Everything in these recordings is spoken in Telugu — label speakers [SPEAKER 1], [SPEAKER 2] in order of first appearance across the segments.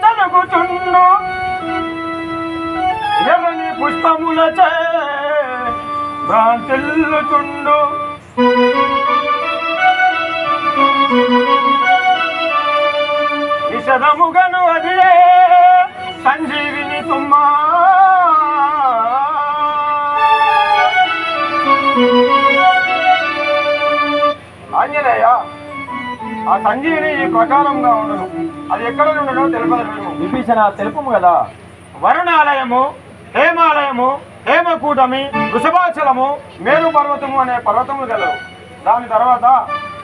[SPEAKER 1] తలుగుచుండు ఎవని పుష్పములచే భ్రాంతిల్లుచుండు విషదముగను అదిలే సంజీవిని తుమ్మా ఆంజనేయ ఆ సంజీవిని ఈ ప్రకారంగా ఉండదు. అది ఎక్కడ ఉండడో తెలుపదు.
[SPEAKER 2] విభీషణ తెలుపము కదా.
[SPEAKER 1] వరుణాలయము, హేమాలయము, హేమకూటమి, వృషభాచలము, మేరు పర్వతము అనే పర్వతములు కలవు. దాని తర్వాత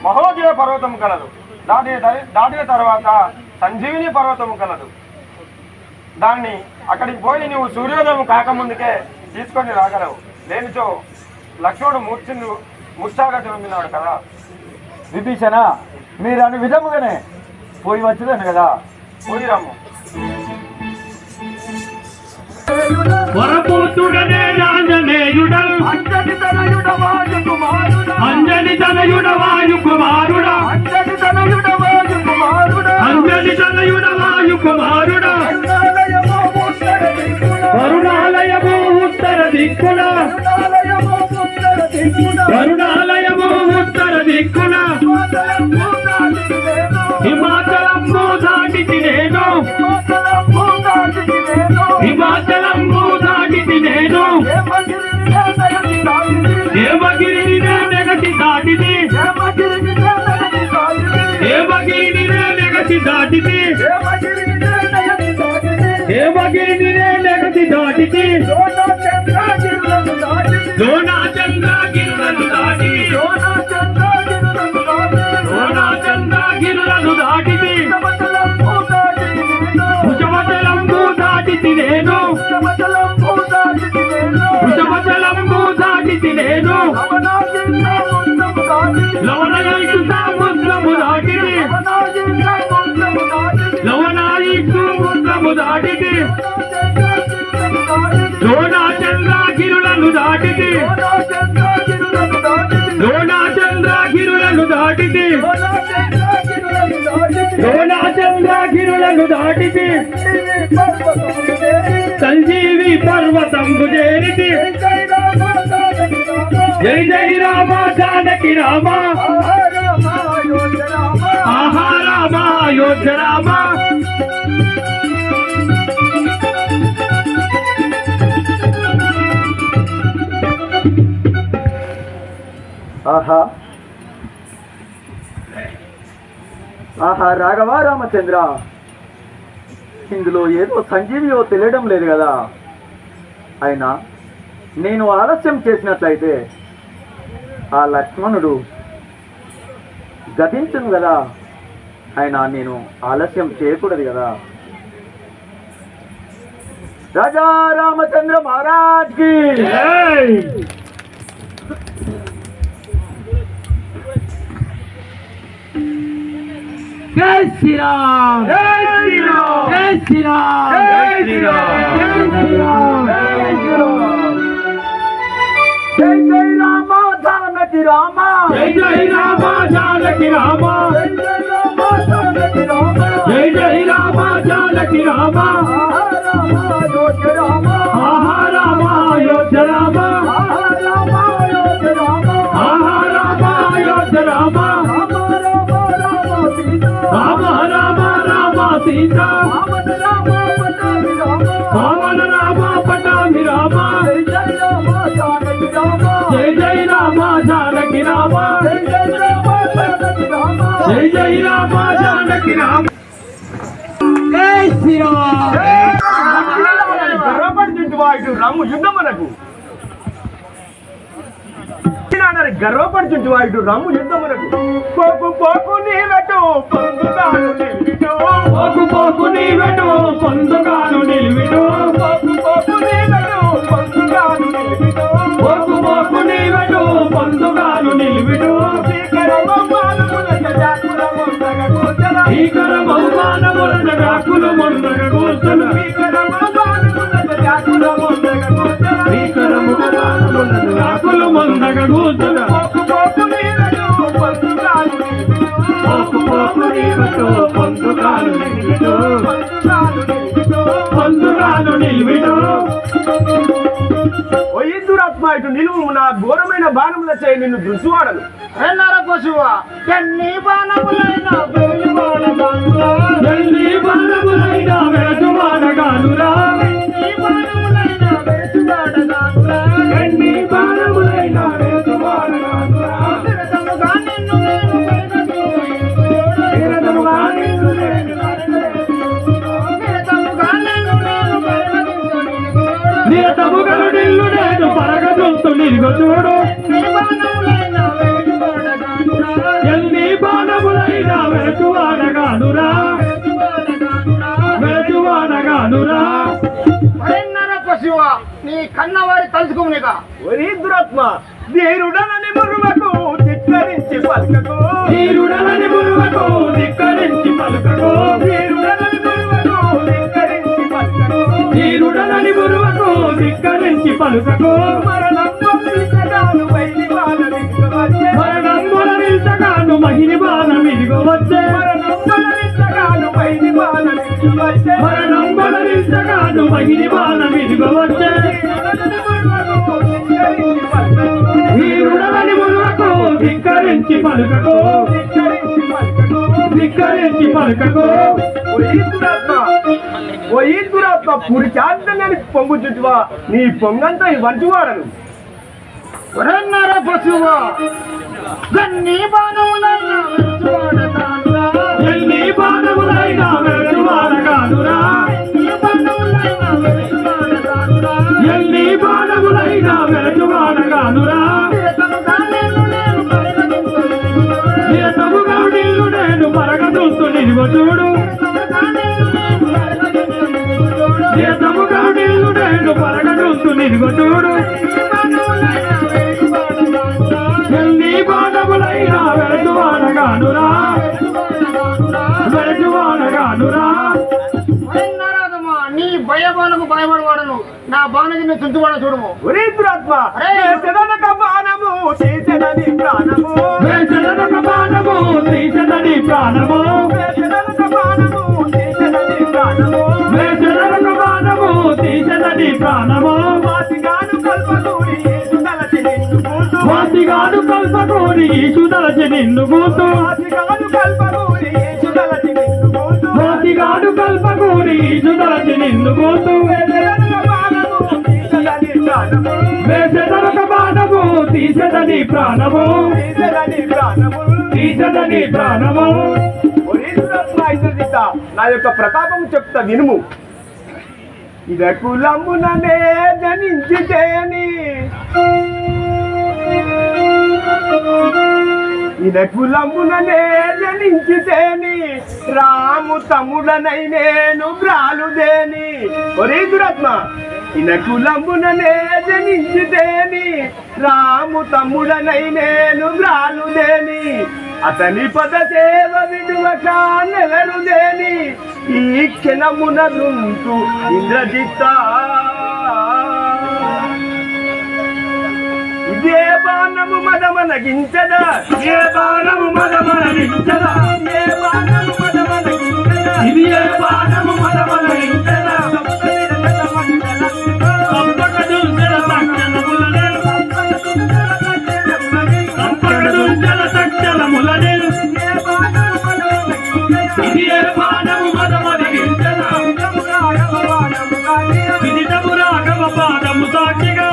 [SPEAKER 1] మహోదయ పర్వతము కలదు. దాటిన తర్వాత సంజీవిని పర్వతము కలదు. దాన్ని అక్కడికి పోయి నువ్వు సూర్యోదయం కాకముందుకే తీసుకొని రాగలవు. లేనిచో లక్ష్మణుడు ముష్టాగతి పొందినాడు కదా.
[SPEAKER 2] విభీషణ మీరు అను విధముగానే పోయి వచ్చేదాను కదా.
[SPEAKER 1] పోయి రమ్ము.
[SPEAKER 3] వరపుత్రుడనే ఆంజనేయుడు అంజని తనయుడ వాయు కుమారుడా అంజని తనయుడ వాయు కుమారుడా కరుణాలయము ఉత్తర దిక్కున హిమాచలము దాటితి నేను దేవగిరిని నెగటి దాటితి లోనా చంద్రగిరులను దాటితి భుజవతలంబు దాటితి నేను లవణాయికు సముద్రము దాటితి లోనా చంద్రగిరులను దాటితి సంజీవి పర్వతంబు చేరితి జై జై రామ జానకి రామ ఆహా రామ అయోధ్య రామ.
[SPEAKER 2] ఆహా ఆహా రాఘవ రామచంద్ర, ఇందులో ఏదో సంజీవియో తెలియడం లేదు కదా. అయినా నేను ఆలస్యం చేసినట్లయితే ఆ లక్ష్మణుడు గతించును కదా. అయినా నేను ఆలస్యం చేయకూడదు కదా. రాజా రామచంద్ర మహారాజ్ కి
[SPEAKER 3] జై శ్రీరామ్, జై శ్రీరామ్, జై శ్రీరామ్, జై శ్రీరామ్, జై శ్రీరామ్, జై శ్రీరామ్.
[SPEAKER 2] జై జై రామ జానకి రామ,
[SPEAKER 3] జై జై రామ జానకి రామ, జై జై రామ జానకి రామ, ఆహా రామ అయోధ్య రామ, ఆహా రామ అయోధ్య రామ, రామ రామ రామ సీత, పవన రామ పటామి రామ, జై జై రామ జానకి రామ, జై జై రామ జానకి రామ. జై శ్రీరామ్.
[SPEAKER 1] రమ్ము యుద్ధమునకు. గర్వపడుచుంటువా ఇటు రమ్ము యుద్ధమునకు. పోకు పోకు నీవెటు పొందుతాను నిలివిడు,
[SPEAKER 3] పోకు పోకు నీవెటు పొందుతాను నిలివిడు,
[SPEAKER 1] పోకు పోకు నీవెటు పొందుతాను నిలివిడు,
[SPEAKER 3] పోకు పోకు నీవెటు పొందుతాను నిలివిడు. భీకర బహుమానముల జాకుల మొందగ కూర్చన, భీకర బహుమానముల జాకుల మొందగ కూర్చన, భీకర బహుమానముల జాకుల మొందగ కూర్చన, భీకర బహుమానముల జాకుల మొందగ కూర్చన. పోకు పోకు నీవెటు పొందుతాను నిలివిడు, పోకు పోకు నీవెటు పొందుగాను నిలివిడు
[SPEAKER 1] ఓ ఈ దురాత్మ ఇటు నిలువు నా ఘోరమైన బాణముల చేయి నిన్ను దృశ్వాడను
[SPEAKER 4] ఎన్నర పశువా ఎన్ని బాణములైన వెలువాడగానురా
[SPEAKER 3] ఎన్ని బాణములైన వెలువాడగానురా
[SPEAKER 4] ఎన్ని బాణములైన వెలువాడగానురా
[SPEAKER 3] ఎన్ని బాణములైన వెలువాడగానురా
[SPEAKER 4] నిరతముగా నిన్ను నేను
[SPEAKER 3] నిరతముగా నిన్ను నేను నిరతముగా నిన్ను నేను పరగదుంతు నిలుగు చూడు ఎన్ని బాణములైన వెలువాడగానురా వెలువాడగానురా
[SPEAKER 4] పశువా నీ కన్నవారి తలుచుకోనిగా
[SPEAKER 1] ఒరి దురాత్మ ధీరుడనని మురువకు ధిక్కరించి పలుకకు
[SPEAKER 3] ధీరుడనని మురువకు ధిక్కరించి పలుకకు
[SPEAKER 1] ధీరుడనని మురువకు ధిక్కరించి పలుకకు
[SPEAKER 3] ధీరుడనని మురువకు ధిక్కరించి పలుకకు
[SPEAKER 1] మరణంబులించగాను మహిని బాల విడుగవచ్చే
[SPEAKER 3] మరణంబుల నిల్చగాను మహిని బాల విడుగవచ్చే
[SPEAKER 1] మరణంబులించగాను మహిని బాల విడుగవచ్చే
[SPEAKER 3] మరణంబుల నిల్చగాను మహిని బాల విడుగవచ్చే ధీరుడనని మురువకు ధిక్కరించి పలుకకు ధిక్కరించి పలుకకు
[SPEAKER 1] ఓ ఈ దురాత్మ పురి చాంతని పొంగు చుట్టువా నీ పొంగంతా వంచువాడను
[SPEAKER 4] ఎన్నర పశువా ఎన్ని బాణములైన వెలువాడగానురా
[SPEAKER 3] ఎన్ని బాణములైన వెలువాడగానురా ఎన్ని బాణములైన వెలువాడగానురా నిరతముగా నిన్ను నేను పరగదుంతు నిలుగు చూడు నిరతముగా నిన్ను నేను పరగదుంతు నిలుగు చూడు ఎన్ని బాణములైన వెలువాడగానురా వెలువాడగానురా
[SPEAKER 4] నీ భయబాణకు భయపడవాడను నా బాణకి నేను చుంచువాడ చూడము
[SPEAKER 1] ఒరే దురాత్మ వేసెదనక బాణము తీసెదని ప్రాణము
[SPEAKER 3] వేసెదనక బాణము తీసెదని ప్రాణము
[SPEAKER 1] వేసెదనక బాణము తీసెదని ప్రాణము
[SPEAKER 3] వేసెదనక బాణము తీసెదని ప్రాణము
[SPEAKER 1] వాసిగాను కల్పదూరి యేసుదలచి నిన్ను కూతు
[SPEAKER 3] వాసిగాడు కల్పకోని ఈశుదలచి నిన్ను కూతు
[SPEAKER 1] వాసిగాను కల్పదూరి యేసుదలచి నిన్ను కూతు
[SPEAKER 3] వాసిగాడు కల్పకోని ఈశుదలచి నిన్ను కూతు
[SPEAKER 1] వేసెదనక బాణము తీసెదని ప్రాణము
[SPEAKER 3] వేసెదనక బాణము తీసెదని ప్రాణము
[SPEAKER 1] తీసెదని ప్రాణము
[SPEAKER 3] తీసెదని ప్రాణము
[SPEAKER 1] ఒరే దురాత్మ ఇతడిత నా యొక్క ప్రతాపం చెప్తా వినుము ఇదకులముననే జనించితేని ఇదకులముననే జనించితేని రాము తమ్ముడనై నేను బ్రాలుదేని ఒరే దురాత్మ ఇనకులముననే జనించితేని రాము తమ్ముడనై నేను బ్రాలుదేని అతని పద సేవ విడువక నెలరుదేని ఈ క్షణమున దృంతు ఇంద్రజిత్త ఇదే బాణము మదమనగించదా
[SPEAKER 3] ఏ బాణము మదమనగించదా
[SPEAKER 1] ఏ బాణము మదమనగించదా
[SPEAKER 3] ఇది ఏ బాణము మదమనగించదా సంపక దుంచల తక్షణములనే సంపక దుంచల తక్షణములనే ఇది ఏ బాణము మదమనగించదా విదితము రాఘవ పాదము సాక్షిగా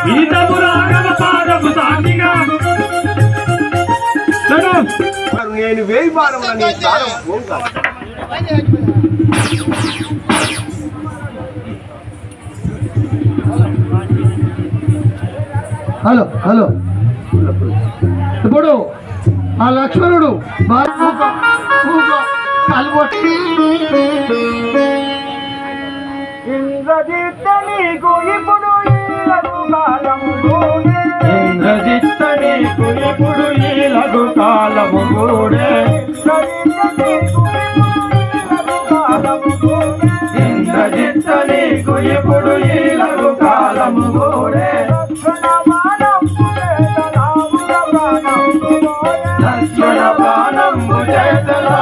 [SPEAKER 3] విదితము రాఘవ పాదము సాక్షిగా
[SPEAKER 1] నేను వేయి బాణముల నీ ప్రాణం పోగా
[SPEAKER 5] హలో హలో ఇప్పుడు ఆ లక్ష్మణుడు
[SPEAKER 1] ఇంద్రజిత్త నీకు ఇప్పుడు ఈ లఘుకాలములోనే
[SPEAKER 3] ఇంద్రజిత్త నీకు ఎప్పుడు ఈ లఘు కాలము కూడే ఇంద్రజిత్త నీకు ఎప్పుడు ఈ లఘు కాలము కూడే లక్ష్మణ బాణంబు చేతలా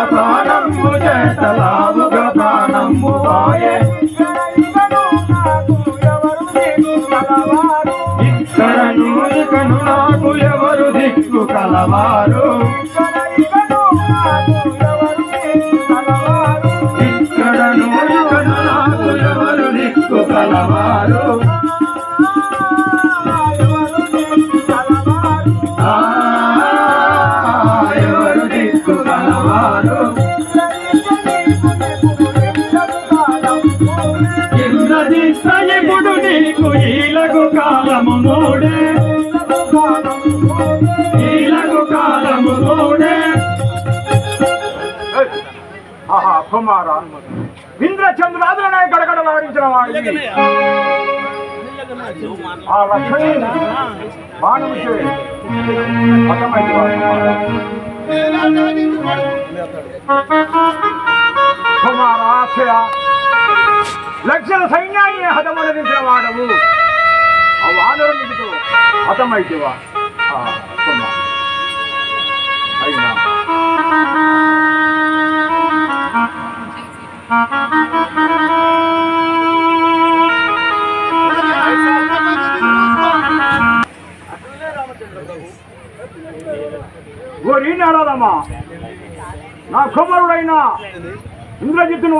[SPEAKER 2] ప్రాణము చేతలావుగా ప్రాణము వాయే ఇక్కడను ఇకను నాకు ఎవరు దిక్కు కలవారు ఇక్కడను ఇకను నాకు ఎవరు దిక్కు కలవారు ఎవరు దిక్కు కలవారు ఇంద్రజిత్తయకుడు నీకు ఈలకు కాలము మూడే ఈలకు కాలము మూడే
[SPEAKER 1] ఆహా కుమార ఇంద్రచంద్రాదులనే గడగడలాడించిన వాడిని ఆ లక్ష్మీ బాణము కుమారాక్షయ లక్షల సైన్యాన్ని హతమనించిన వాడవు ఆ వానరు నిధితో హతమైతివా అయినా ఓరి నారాదమ్మా నా కుమారుడైన ఇంద్రజిత్తును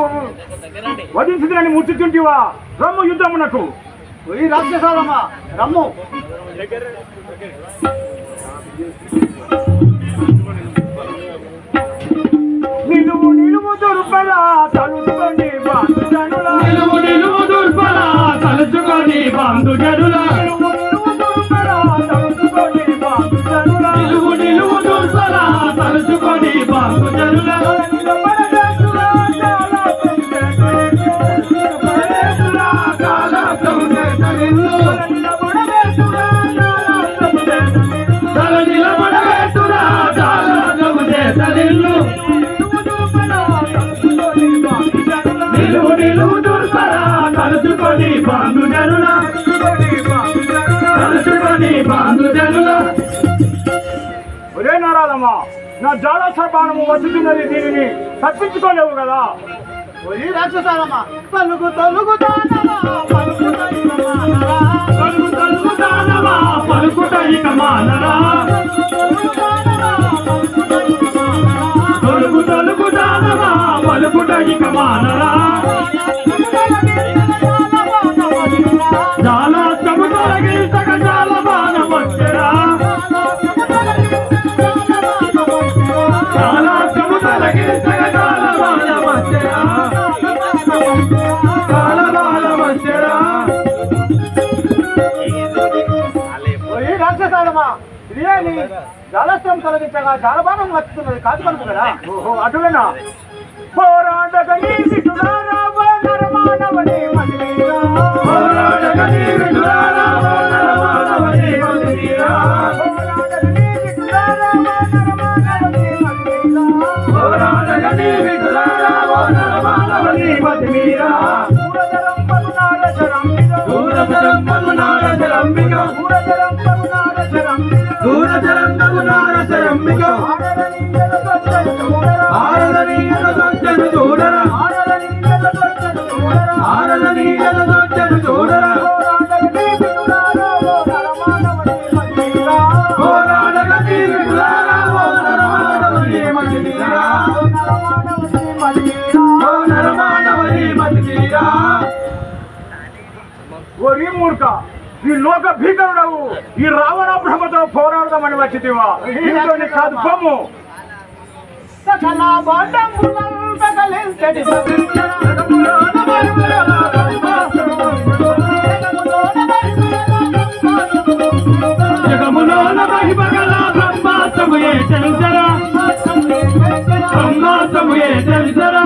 [SPEAKER 1] వధించుదని ముచ్చుచుంటివా రమ్ము యుద్ధమునకు
[SPEAKER 4] ఈ రాక్షసాలమ్మ రమ్ము
[SPEAKER 1] నిలువు నిలువు దుర్బల తలుచుకొని బాంధుజనుల
[SPEAKER 2] నిలువు నిలువు దుర్బల తలుచుకొని బాంధుజనుల
[SPEAKER 1] నిలువు నిలువు దుర్బల తలుచుకొని బాంధుజనుల
[SPEAKER 2] నిలువు నిలువు దుర్బల తలుచుకొని బాంధుజనుల నిలువు నిలువు దుర్బల తలుచుకొని బాంధుజనుల తలుచుకొని బాంధుజనుల
[SPEAKER 1] ఒరే నారాదమ్మా నా జాలాసర బాణము వచ్చుతున్నది దీనిని తప్పించుకోలేవు కదా
[SPEAKER 4] ఈ రాక్షసాలమ్మ పలుకు తలుగు
[SPEAKER 2] పలుకుట ఇక మానరా తొలుగు తొలుగు దానవా పలుకుట ఇక మానరా చాలా కము తొలగించక చాలా బాణం వచ్చరా చాలా కము తొలగించక చాలా బాణం వచ్చరా చాలా బాణం వచ్చరా
[SPEAKER 4] ఈ రాక్షసాలమ్మ ఇదేని జలస్త్రం తొలగించగా జలబాణం వచ్చుతున్నది కాదు కనుక కదా
[SPEAKER 1] ఓహో అటువేనా పోరాడక నీ విటులారా ఓ నరమానవని మదిలీరా
[SPEAKER 2] పోరాడక నీ విటులారా ఓ నరమానవని మదిలీరా
[SPEAKER 1] పోరాడక నీ విటులారా ఓ నరమానవని మదిలీరా
[SPEAKER 2] పోరాడక నీ విటులారా ఓ నరమానవని మదిలీరా
[SPEAKER 1] దూరదరం పలునాడ శరంబిగ
[SPEAKER 2] దూరదరం పలునాడ శరంబిగ
[SPEAKER 1] దూరదరం పలునాడ శరంబిగ
[SPEAKER 2] దూరదరం పలునాడ శరంబిగ
[SPEAKER 1] ఆరద నీయల దొచ్చను చూడరా
[SPEAKER 2] ఆరద నీయల దొచ్చను చూడరా
[SPEAKER 1] ఆరద నీయల దొచ్చను చూడరా
[SPEAKER 2] ఆరద నీయల దొచ్చను చూడరా
[SPEAKER 1] పోరాడక నీ విటులారా ఓ నరమానవని మదిలీరా
[SPEAKER 2] ఓ నరమానవని మదిలీరా
[SPEAKER 1] ఓరి మూర్ఖ ఈ లోక భీకరుడవు ఈ రావణ బ్రహ్మతో పోరాడదామని వచ్చితివా ఇంట్లోని కాదు పొమ్ము
[SPEAKER 4] సకల బాండంబులంత కలించడి
[SPEAKER 2] జగములోన మహిమగల బ్రహ్మాస్త్రము ఏ తెలుసరా బ్రహ్మాస్త్రము ఏ తెలుసరా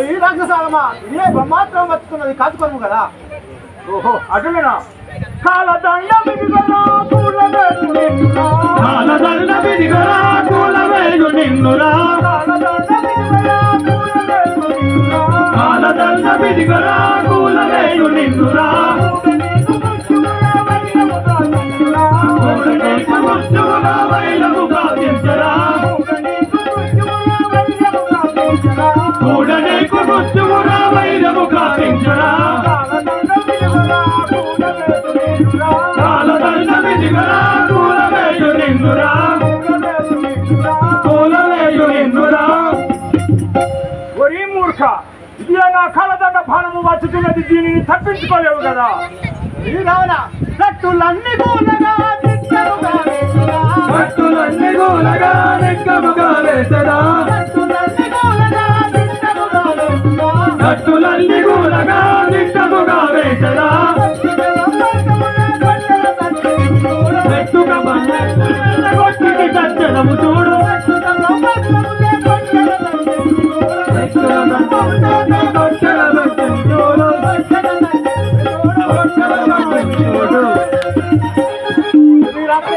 [SPEAKER 4] ఈ రాక్షసాలమ్మ ఇదే బ్రహ్మాస్త్రం వచ్చుతున్నది కాదు కనుక కదా
[SPEAKER 1] ఓహో అటులేనా కాలదండ విధిగల కూలవేగు నిన్నురా
[SPEAKER 2] కాలదండ విధిగల కూలవేగు నిన్నురా కాలదండ విధిగల కూలవేగు నిన్నురా వైలము గావించరా
[SPEAKER 3] గావించురా కాలదండం ఇదిగరా కూలవేయు నిన్నురా కూలవేయు నిన్నురా
[SPEAKER 1] ఒరి మూర్ఖ ఇది నా కళ్ళదండ బాణము వచ్చుతున్నది దీనిని తప్పించుకోలేవు కదా
[SPEAKER 4] ఈ రావణ కట్టులన్నీ కూలగా నిత్యముగా వేసురా.
[SPEAKER 3] భక్తులన్నీ గోలగా నిక్కముగా వేసరా
[SPEAKER 4] కట్టులన్నీ కూలగా నిత్యముగా వేసురా.
[SPEAKER 3] భక్తులన్నీ గోలగా నిక్కముగా వేసరా మెట్టుగా కొట్టుకి దర్శనము చూడు
[SPEAKER 4] ఈ రాత్రి